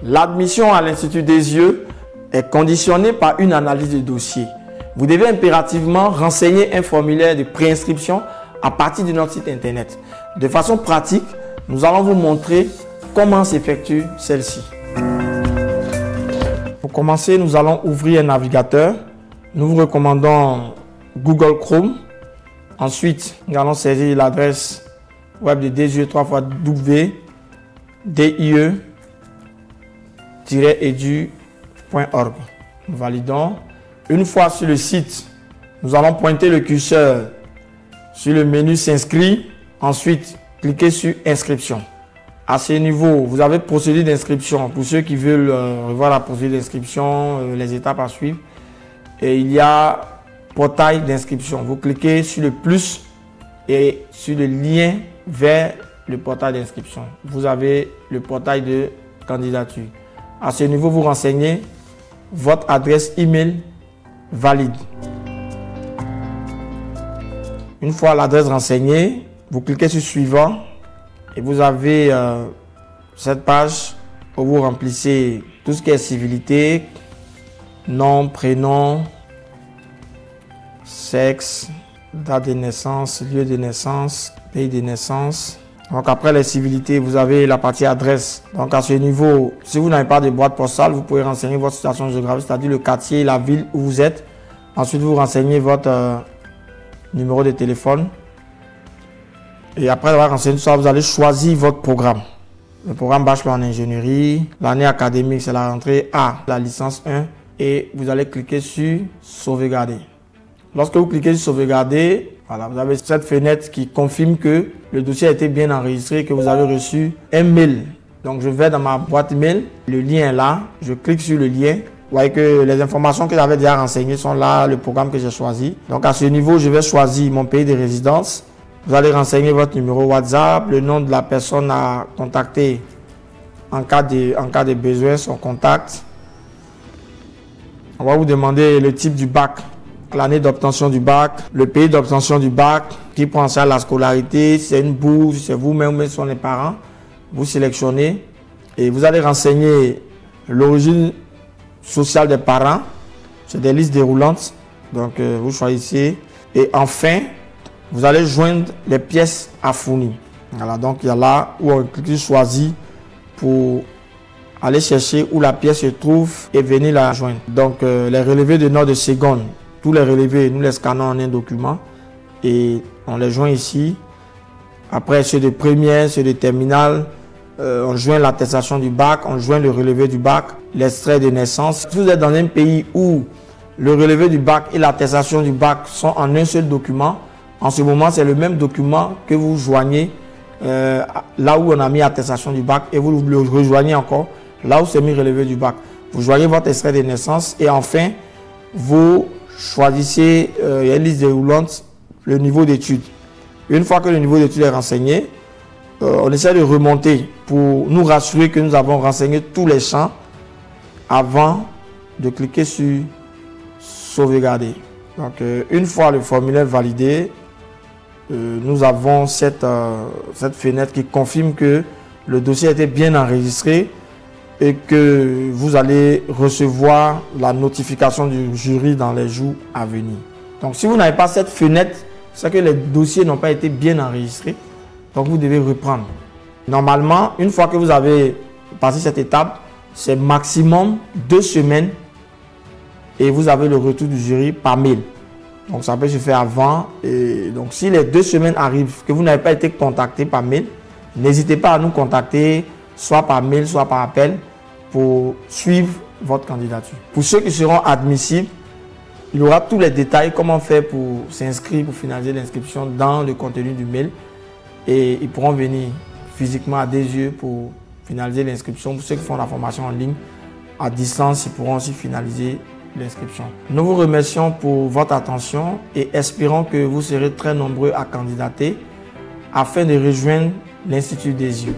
L'admission à l'Institut des yeux est conditionnée par une analyse de dossier. Vous devez impérativement renseigner un formulaire de préinscription à partir de notre site internet. De façon pratique, nous allons vous montrer comment s'effectue celle-ci. Pour commencer, nous allons ouvrir un navigateur. Nous vous recommandons Google Chrome. Ensuite, nous allons saisir l'adresse web de DESYeux 3xWDIE-edu.org. Nous validons. Une fois sur le site, nous allons pointer le curseur sur le menu S'inscrire. Ensuite, cliquez sur Inscription. À ce niveau, vous avez procédure d'inscription. Pour ceux qui veulent revoir la procédure d'inscription, les étapes à suivre. Et il y a portail d'inscription. Vous cliquez sur le plus et sur le lien vers le portail d'inscription. Vous avez le portail de candidature. À ce niveau, vous renseignez votre adresse email valide. Une fois l'adresse renseignée, vous cliquez sur Suivant et vous avez cette page où vous remplissez tout ce qui est civilité, nom, prénom, sexe, date de naissance, lieu de naissance, pays de naissance. Donc après les civilités, vous avez la partie adresse. Donc à ce niveau, si vous n'avez pas de boîte postale, vous pouvez renseigner votre situation géographique, c'est-à-dire le quartier, la ville où vous êtes. Ensuite, vous renseignez votre numéro de téléphone. Et après avoir renseigné tout ça, vous allez choisir votre programme. Le programme bachelor en ingénierie, l'année académique, c'est la rentrée A, la licence 1. Et vous allez cliquer sur Sauvegarder. Lorsque vous cliquez sur Sauvegarder, voilà, vous avez cette fenêtre qui confirme que le dossier a été bien enregistré, que vous avez reçu un mail. Donc je vais dans ma boîte mail, le lien est là, je clique sur le lien. Vous voyez que les informations que j'avais déjà renseignées sont là, le programme que j'ai choisi. Donc à ce niveau, je vais choisir mon pays de résidence. Vous allez renseigner votre numéro WhatsApp, le nom de la personne à contacter en cas de besoin, son contact. On va vous demander le type du bac, l'année d'obtention du bac, le pays d'obtention du bac, qui prend en charge la scolarité, si c'est une bourse, si c'est vous-même ou si ce sont les parents. Vous sélectionnez et vous allez renseigner l'origine sociale des parents. C'est des listes déroulantes, donc vous choisissez. Et enfin, vous allez joindre les pièces à fournir. Voilà, donc il y a là où on clique sur Choisir pour aller chercher où la pièce se trouve et venir la joindre. Donc les relevés de notes de seconde, tous les relevés, nous les scannons en un document et on les joint ici. Après ceux de première, ceux de terminale, on joint l'attestation du bac, on joint le relevé du bac, l'extrait de naissance. Si vous êtes dans un pays où le relevé du bac et l'attestation du bac sont en un seul document, en ce moment c'est le même document que vous joignez là où on a mis attestation du bac et vous le rejoignez encore là où c'est mis relevé du bac. Vous joignez votre extrait de naissance et enfin vous choisissez une liste déroulante, le niveau d'études. Une fois que le niveau d'études est renseigné, on essaie de remonter pour nous rassurer que nous avons renseigné tous les champs avant de cliquer sur Sauvegarder. Donc une fois le formulaire validé, nous avons cette fenêtre qui confirme que le dossier a été bien enregistré et que vous allez recevoir la notification du jury dans les jours à venir. Donc si vous n'avez pas cette fenêtre, c'est que les dossiers n'ont pas été bien enregistrés. Donc vous devez reprendre. Normalement, une fois que vous avez passé cette étape, c'est maximum 2 semaines et vous avez le retour du jury par mail. Donc ça peut se faire avant. Et donc si les 2 semaines arrivent que vous n'avez pas été contacté par mail, n'hésitez pas à nous contacter soit par mail, soit par appel pour suivre votre candidature. Pour ceux qui seront admissibles, il y aura tous les détails, comment faire pour s'inscrire, pour finaliser l'inscription dans le contenu du mail. Et ils pourront venir physiquement à DESYeux pour finaliser l'inscription. Pour ceux qui font la formation en ligne, à distance, ils pourront aussi finaliser l'inscription. Nous vous remercions pour votre attention et espérons que vous serez très nombreux à candidater afin de rejoindre l'Institut DESYeux.